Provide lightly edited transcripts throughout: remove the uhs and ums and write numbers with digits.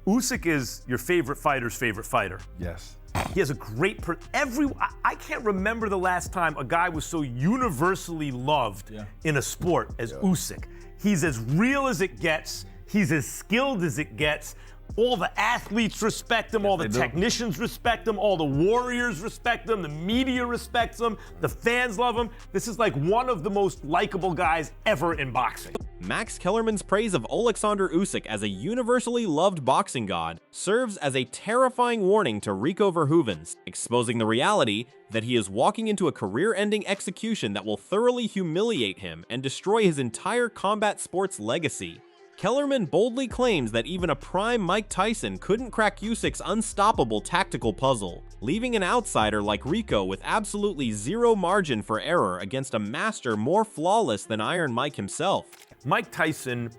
Usyk is your favorite fighter's favorite fighter. Yes. He has a great, I can't remember the last time a guy was so universally loved in a sport as Usyk. He's as real as it gets. He's as skilled as it gets. All the athletes respect him, all the technicians respect him, all the warriors respect him, the media respects him, the fans love him. This is like one of the most likable guys ever in boxing. Max Kellerman's praise of Oleksandr Usyk as a universally loved boxing god serves as a terrifying warning to Rico Verhoeven, exposing the reality that he is walking into a career-ending execution that will thoroughly humiliate him and destroy his entire combat sports legacy. Kellerman boldly claims that even a prime Mike Tyson couldn't crack Usyk's unstoppable tactical puzzle, leaving an outsider like Rico with absolutely zero margin for error against a master more flawless than Iron Mike himself. Mike Tyson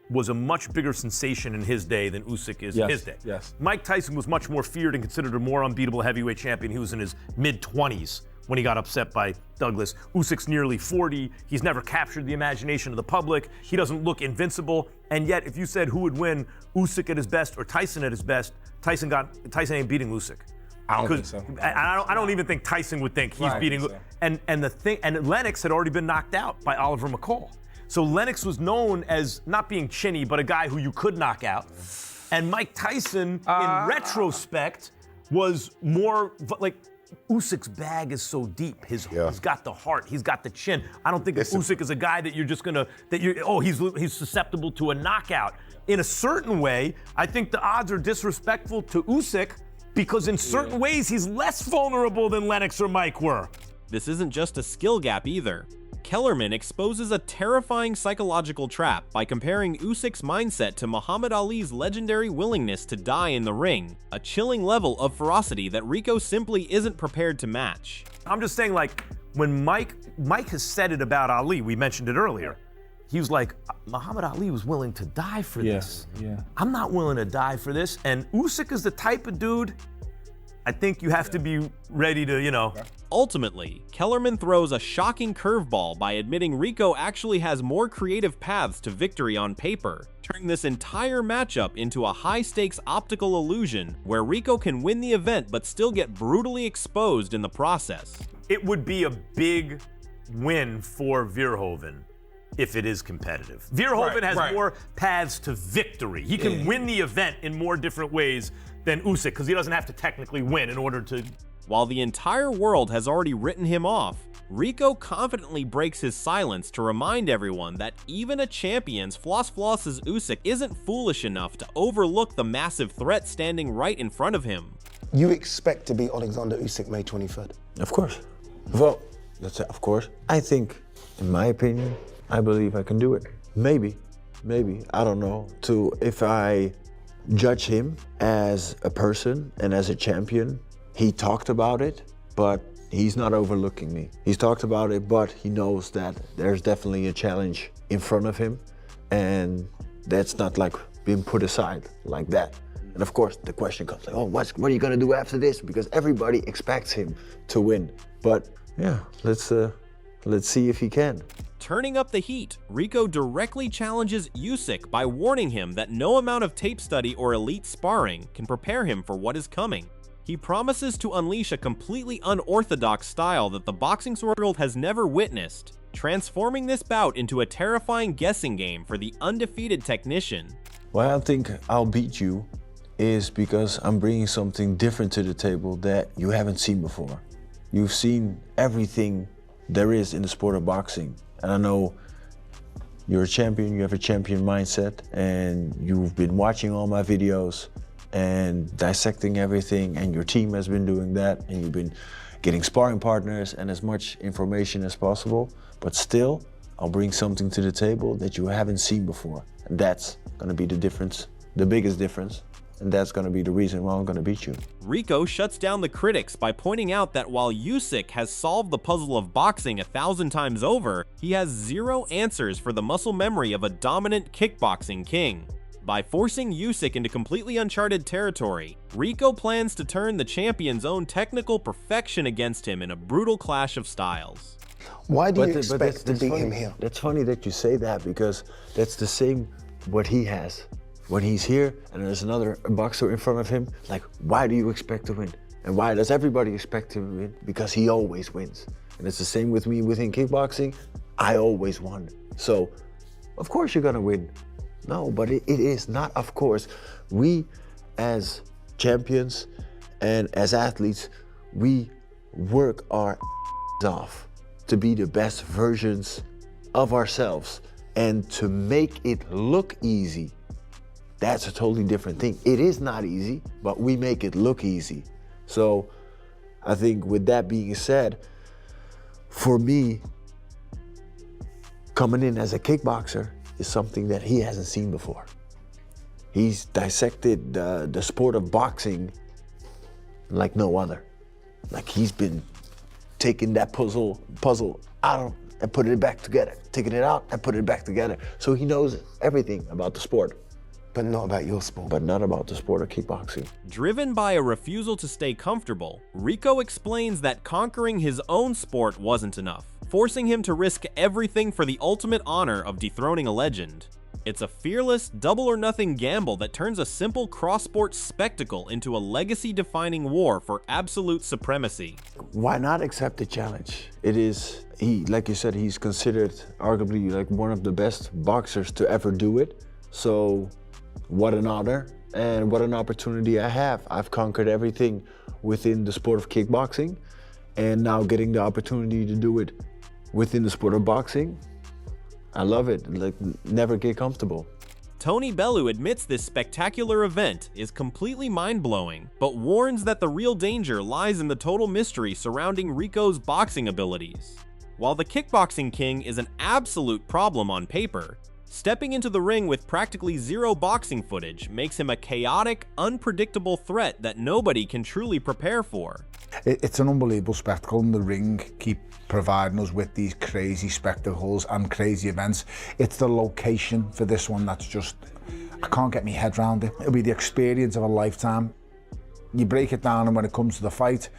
was a much bigger sensation in his day than Usyk is in his day. Yes. Mike Tyson was much more feared and considered a more unbeatable heavyweight champion. He was in his mid-20s when he got upset by Douglas. Usyk's nearly 40. He's never captured the imagination of the public. He doesn't look invincible. And yet, if you said who would win, Usyk at his best or Tyson at his best, Tyson ain't beating Usyk. I don't think so. I don't even think Tyson would think he's beating. So. And Lennox had already been knocked out by Oliver McCall. So Lennox was known as not being chinny, but a guy who you could knock out. And Mike Tyson, in retrospect, was more like, Usyk's bag is so deep. He's got the heart. He's got the chin. I don't think Usyk is a guy that you're just gonna he's susceptible to a knockout. In a certain way, I think the odds are disrespectful to Usyk because in certain ways he's less vulnerable than Lennox or Mike were. This isn't just a skill gap either. Kellerman exposes a terrifying psychological trap by comparing Usyk's mindset to Muhammad Ali's legendary willingness to die in the ring, a chilling level of ferocity that Rico simply isn't prepared to match. I'm just saying, like, when Mike has said it about Ali, we mentioned it earlier, he was like, Muhammad Ali was willing to die for this. I'm not willing to die for this. And Usyk is the type of dude, I think you have to be ready to, Ultimately, Kellerman throws a shocking curveball by admitting Rico actually has more creative paths to victory on paper, turning this entire matchup into a high-stakes optical illusion where Rico can win the event but still get brutally exposed in the process. It would be a big win for Verhoeven if it is competitive. Verhoeven has more paths to victory. He can win the event in more different ways than Usyk because he doesn't have to technically win in order to. While the entire world has already written him off, Rico confidently breaks his silence to remind everyone that even a champion's floss-floss's Usyk isn't foolish enough to overlook the massive threat standing right in front of him. You expect to beat Oleksandr Usyk May 23rd? Of course. Well, that's of course. I think, in my opinion, I believe I can do it. Maybe, I don't know. If I judge him as a person and as a champion, he talked about it, but he's not overlooking me. He's talked about it, but he knows that there's definitely a challenge in front of him, and that's not like being put aside like that. And of course, the question comes like, oh, what are you gonna do after this? Because everybody expects him to win. But yeah, let's see if he can. Turning up the heat, Rico directly challenges Usyk by warning him that no amount of tape study or elite sparring can prepare him for what is coming. He promises to unleash a completely unorthodox style that the boxing world has never witnessed, transforming this bout into a terrifying guessing game for the undefeated technician. Why I think I'll beat you is because I'm bringing something different to the table that you haven't seen before. You've seen everything there is in the sport of boxing. And I know you're a champion, you have a champion mindset, and you've been watching all my videos and dissecting everything, and your team has been doing that, and you've been getting sparring partners and as much information as possible. But still, I'll bring something to the table that you haven't seen before. And that's gonna be the difference, the biggest difference. And that's gonna be the reason why I'm gonna beat you. Rico shuts down the critics by pointing out that while Usyk has solved the puzzle of boxing 1,000 times over, he has zero answers for the muscle memory of a dominant kickboxing king. By forcing Usyk into completely uncharted territory, Rico plans to turn the champion's own technical perfection against him in a brutal clash of styles. Why do you expect to beat him here? That's funny that you say that, because that's the same what he has. when he's here and there's another boxer in front of him, like, why do you expect to win? And why does everybody expect him to win? Because he always wins. And it's the same with me within kickboxing. I always won. So, of course you're gonna win. No, but it is not of course. We, as champions and as athletes, we work our off to be the best versions of ourselves. And to make it look easy, that's a totally different thing. It is not easy, but we make it look easy. So I think with that being said, for me, coming in as a kickboxer is something that he hasn't seen before. He's dissected the sport of boxing like no other. Like he's been taking that puzzle out and putting it back together, taking it out and putting it back together. So he knows everything about the sport. But not about your sport. But not about the sport of kickboxing. Driven by a refusal to stay comfortable, Rico explains that conquering his own sport wasn't enough, forcing him to risk everything for the ultimate honor of dethroning a legend. It's a fearless, double-or-nothing gamble that turns a simple cross-sport spectacle into a legacy-defining war for absolute supremacy. Why not accept the challenge? It is, like you said, he's considered arguably like one of the best boxers to ever do it. So what an honor and what an opportunity I have. I've conquered everything within the sport of kickboxing, and now getting the opportunity to do it within the sport of boxing, I love it. Like, never get comfortable. Tony Bellew admits this spectacular event is completely mind-blowing, but warns that the real danger lies in the total mystery surrounding Rico's boxing abilities. While the kickboxing king is an absolute problem on paper, stepping into the ring with practically zero boxing footage makes him a chaotic, unpredictable threat that nobody can truly prepare for. It's an unbelievable spectacle, and the ring keep providing us with these crazy spectacles and crazy events. It's the location for this one that's just, I can't get my head around it. It'll be the experience of a lifetime. You break it down, and when it comes to the fight,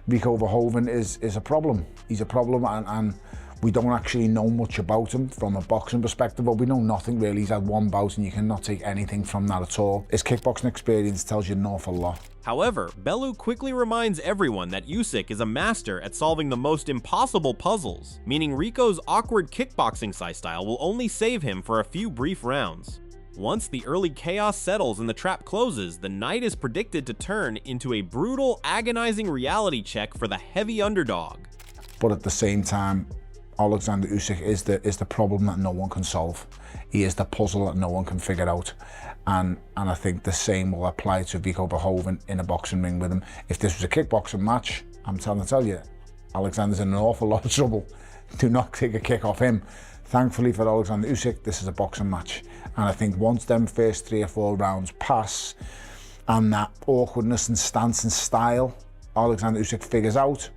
Rico Verhoeven is a problem. He's a problem, and we don't actually know much about him from a boxing perspective, but we know nothing really. He's had one bout and you cannot take anything from that at all. His kickboxing experience tells you an awful lot. However, Bellew quickly reminds everyone that Usyk is a master at solving the most impossible puzzles, meaning Rico's awkward kickboxing style will only save him for a few brief rounds. Once the early chaos settles and the trap closes, the night is predicted to turn into a brutal, agonizing reality check for the heavy underdog. But at the same time, Oleksandr Usyk is the problem that no one can solve. He is the puzzle that no one can figure out. And I think the same will apply to Rico Verhoeven in a boxing ring with him. If this was a kickboxing match, I'm trying to tell you, Alexander's in an awful lot of trouble. Do not take a kick off him. Thankfully for Oleksandr Usyk, this is a boxing match. And I think once them first 3 or 4 rounds pass, and that awkwardness and stance and style Oleksandr Usyk figures out,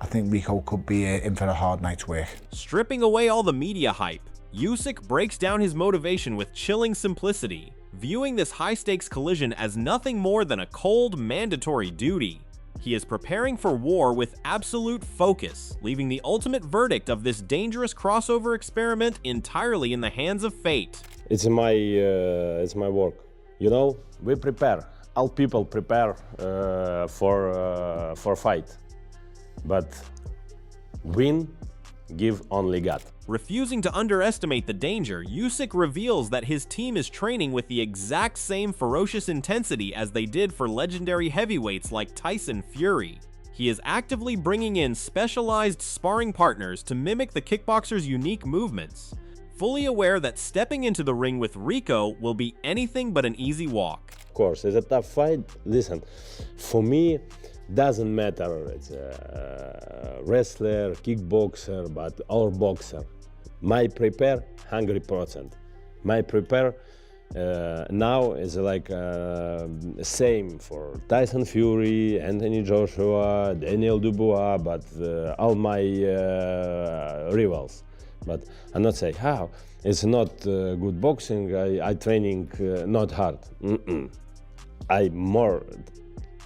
I think Rico could be in for a hard night's work. Stripping away all the media hype, Usyk breaks down his motivation with chilling simplicity, viewing this high-stakes collision as nothing more than a cold, mandatory duty. He is preparing for war with absolute focus, leaving the ultimate verdict of this dangerous crossover experiment entirely in the hands of fate. It's my work. You know, we prepare. All people prepare for fight. But win, give only God. Refusing to underestimate the danger, Usyk reveals that his team is training with the exact same ferocious intensity as they did for legendary heavyweights like Tyson Fury. He is actively bringing in specialized sparring partners to mimic the kickboxer's unique movements, fully aware that stepping into the ring with Rico will be anything but an easy walk. Of course, it's a tough fight. Listen, for me, doesn't matter, it's a wrestler, kickboxer, but or boxer. My prepare 100%. My prepare now is like same for Tyson Fury, Anthony Joshua, Daniel Dubois, but all my rivals. But I'm not saying how. It's not good boxing. I training not hard. I more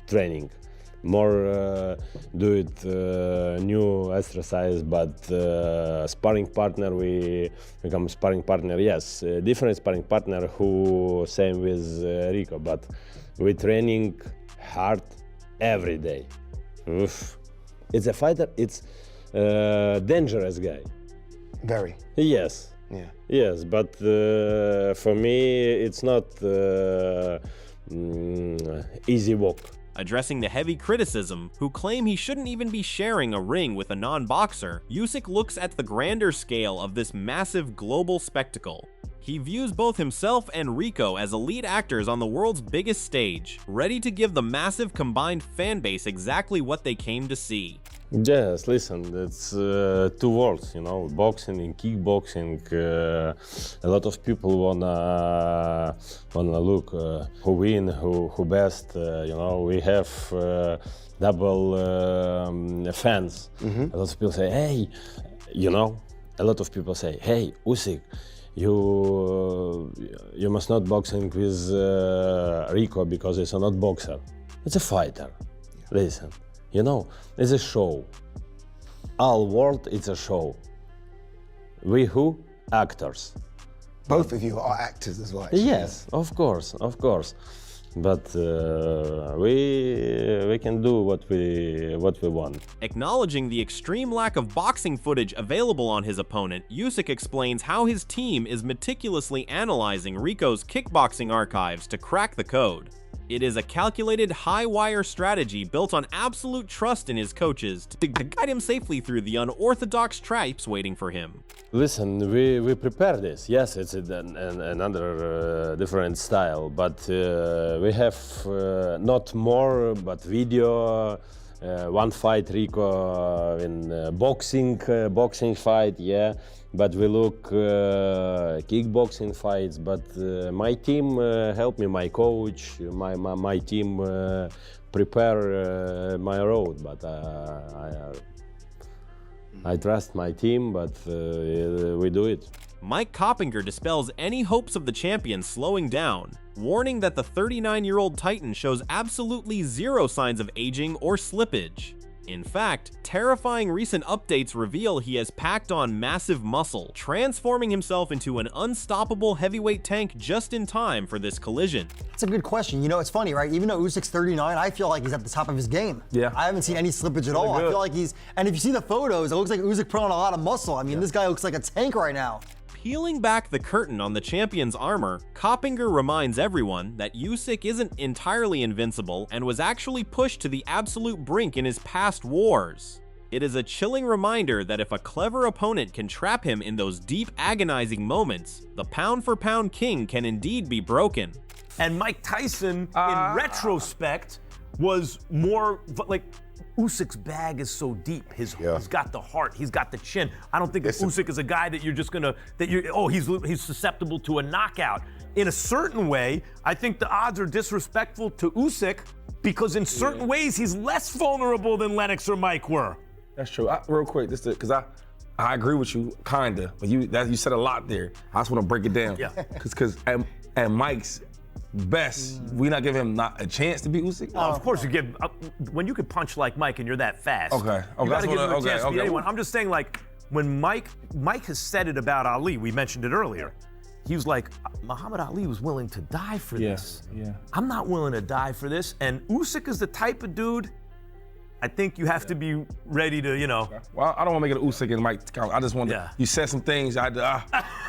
training. more do it new exercise, but sparring partner, we become sparring partner, yes, different sparring partner who same with Rico, but we training hard every day. Oof. It's a fighter, it's dangerous guy. Very. Yes. Yeah. Yes, but for me it's not easy walk. Addressing the heavy criticism, who claim he shouldn't even be sharing a ring with a non-boxer, Usyk looks at the grander scale of this massive global spectacle. He views both himself and Rico as elite actors on the world's biggest stage, ready to give the massive combined fan base exactly what they came to see. Yes, listen, it's two worlds, you know, boxing and kickboxing. A lot of people wanna look who win, who best. You know, we have double fans. A lot of people say, hey, you know, a lot of people say, hey, Usyk, you must not boxing with Rico because he's a not boxer. It's a fighter. Listen. You know, it's a show. All world, it's a show. We who? Actors. Both of you are actors as well. Actually. Yes, of course, of course. But we can do what we want. Acknowledging the extreme lack of boxing footage available on his opponent, Usyk explains how his team is meticulously analyzing Rico's kickboxing archives to crack the code. It is a calculated high-wire strategy built on absolute trust in his coaches to guide him safely through the unorthodox traps waiting for him. Listen, we prepare this. Yes, it's another different style, but we have not more, but video. One fight, Rico in boxing fight, yeah. But we look kickboxing fights. But my team help me, my coach, my team prepare my road. But I trust my team, but we do it. Mike Coppinger dispels any hopes of the champion slowing down, warning that the 39-year-old Titan shows absolutely zero signs of aging or slippage. In fact, terrifying recent updates reveal he has packed on massive muscle, transforming himself into an unstoppable heavyweight tank just in time for this collision. That's a good question. You know, it's funny, right? Even though Usyk's 39, I feel like he's at the top of his game. Yeah. I haven't seen any slippage at all. I feel like and if you see the photos, it looks like Usyk put on a lot of muscle. I mean, this guy looks like a tank right now. Peeling back the curtain on the champion's armor, Coppinger reminds everyone that Usyk isn't entirely invincible and was actually pushed to the absolute brink in his past wars. It is a chilling reminder that if a clever opponent can trap him in those deep, agonizing moments, the pound-for-pound king can indeed be broken. And Mike Tyson, in retrospect, was more like, Usyk's bag is so deep. He's got the heart. He's got the chin. I don't think Usyk is a guy that you're just gonna he's susceptible to a knockout. In a certain way, I think the odds are disrespectful to Usyk because in certain ways he's less vulnerable than Lennox or Mike were. That's true. Real quick, because I agree with you, kinda, but you said a lot there. I just want to break it down. Yeah. Because at Mike's best, we not give him not a chance to beat Usyk. Of course, you give when you can punch like Mike and you're that fast. Okay. You gotta give him a chance to beat okay. anyone. I'm just saying, like, when Mike has said it about Ali. We mentioned it earlier. He was like, Muhammad Ali was willing to die for this. Yeah. I'm not willing to die for this. And Usyk is the type of dude. I think you have to be ready to, you know. Well, I don't want to make it an Usyk and Mike count. I just want to. You said some things. Yeah,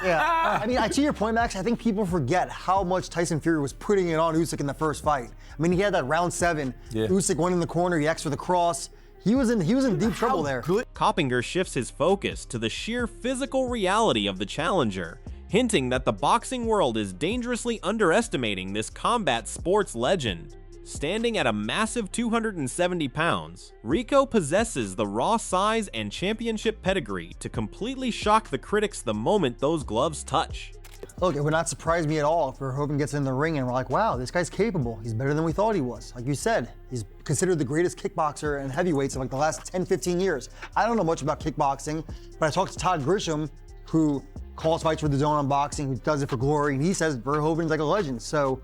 I mean, to your point, Max, I think people forget how much Tyson Fury was putting it on Usyk in the first fight. I mean, he had that round 7. Yeah. Usyk went in the corner, he asked for the cross. He was in deep trouble there. Coppinger shifts his focus to the sheer physical reality of the challenger, hinting that the boxing world is dangerously underestimating this combat sports legend. Standing at a massive 270 pounds, Rico possesses the raw size and championship pedigree to completely shock the critics the moment those gloves touch. Look, it would not surprise me at all if Verhoeven gets in the ring and we're like, wow, this guy's capable. He's better than we thought he was. Like you said, he's considered the greatest kickboxer and heavyweights of like the last 10, 15 years. I don't know much about kickboxing, but I talked to Todd Grisham, who calls fights for the DAZN on boxing, who does it for glory, and he says Verhoeven's like a legend. So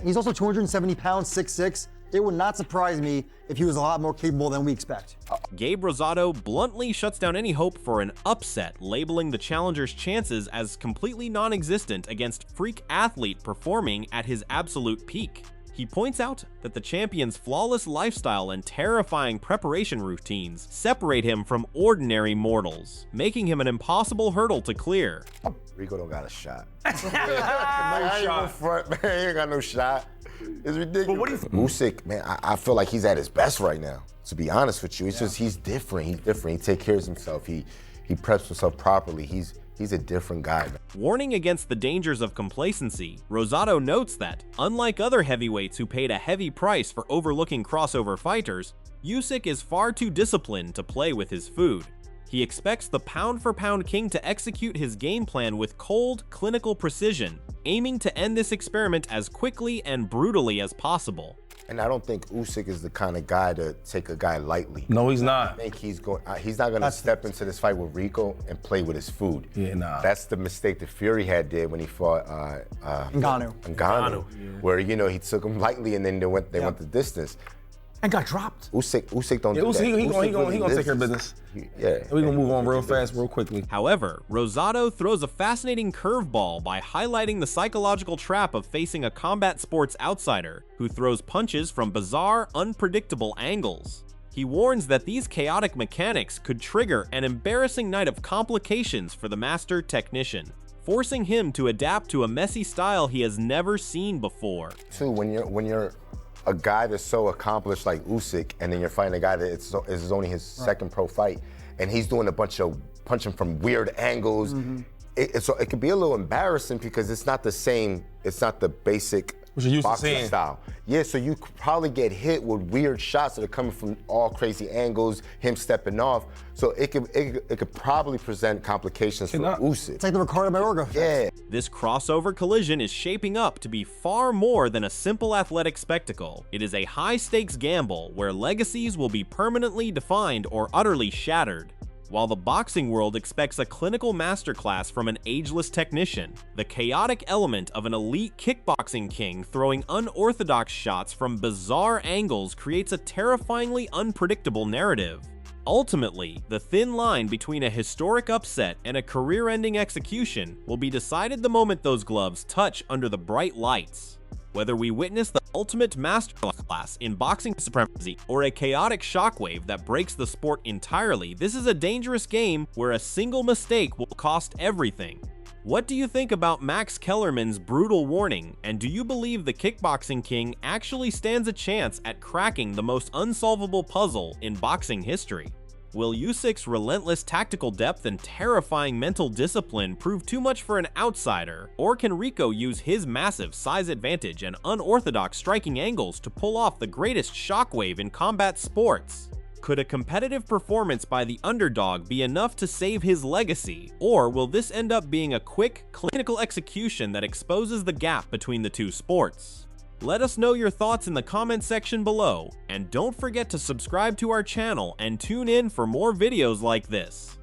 he's also 270 pounds, 6'6", It would not surprise me if he was a lot more capable than we expect. Gabe Rosado bluntly shuts down any hope for an upset, labeling the challenger's chances as completely non-existent against freak athlete performing at his absolute peak. He points out that the champion's flawless lifestyle and terrifying preparation routines separate him from ordinary mortals, making him an impossible hurdle to clear. Rico don't got a shot. No shot. Front, man. He ain't got no shot. It's ridiculous. But what do you think? Usyk, man, I feel like he's at his best right now, to be honest with you. It's just he's different. He's different. He takes care of himself. He preps himself properly. He's a different guy, man. Warning against the dangers of complacency, Rosado notes that, unlike other heavyweights who paid a heavy price for overlooking crossover fighters, Usyk is far too disciplined to play with his food. He expects the pound-for-pound king to execute his game plan with cold, clinical precision, aiming to end this experiment as quickly and brutally as possible. And I don't think Usyk is the kind of guy to take a guy lightly. No, he's not. I think he's not going to step into this fight with Rico and play with his food. Yeah, nah. That's the mistake that Fury did when he fought Ngannou. Where, you know, he took him lightly and then they went the distance. And got dropped. Usyk don't do that. He gonna take care of business. Yeah. We're gonna move on real fast, real quickly. However, Rosado throws a fascinating curveball by highlighting the psychological trap of facing a combat sports outsider who throws punches from bizarre, unpredictable angles. He warns that these chaotic mechanics could trigger an embarrassing night of complications for the master technician, forcing him to adapt to a messy style he has never seen before. Too, when you're a guy that's so accomplished like Usyk, and then you're fighting a guy that is only his second pro fight, and he's doing a bunch of punching from weird angles. So it could be a little embarrassing because it's not the same. It's not the basic boxing style. Yeah, so you could probably get hit with weird shots that are coming from all crazy angles, him stepping off. So it could probably present complications for Usyk. It's like the Ricardo Mayorga effect. Yeah. This crossover collision is shaping up to be far more than a simple athletic spectacle. It is a high-stakes gamble where legacies will be permanently defined or utterly shattered. While the boxing world expects a clinical masterclass from an ageless technician, the chaotic element of an elite kickboxing king throwing unorthodox shots from bizarre angles creates a terrifyingly unpredictable narrative. Ultimately, the thin line between a historic upset and a career-ending execution will be decided the moment those gloves touch under the bright lights. Whether we witness the ultimate masterclass in boxing supremacy or a chaotic shockwave that breaks the sport entirely, this is a dangerous game where a single mistake will cost everything. What do you think about Max Kellerman's brutal warning, and do you believe the kickboxing king actually stands a chance at cracking the most unsolvable puzzle in boxing history? Will Usyk's relentless tactical depth and terrifying mental discipline prove too much for an outsider, or can Rico use his massive size advantage and unorthodox striking angles to pull off the greatest shockwave in combat sports? Could a competitive performance by the underdog be enough to save his legacy, or will this end up being a quick, clinical execution that exposes the gap between the two sports? Let us know your thoughts in the comment section below, and don't forget to subscribe to our channel and tune in for more videos like this.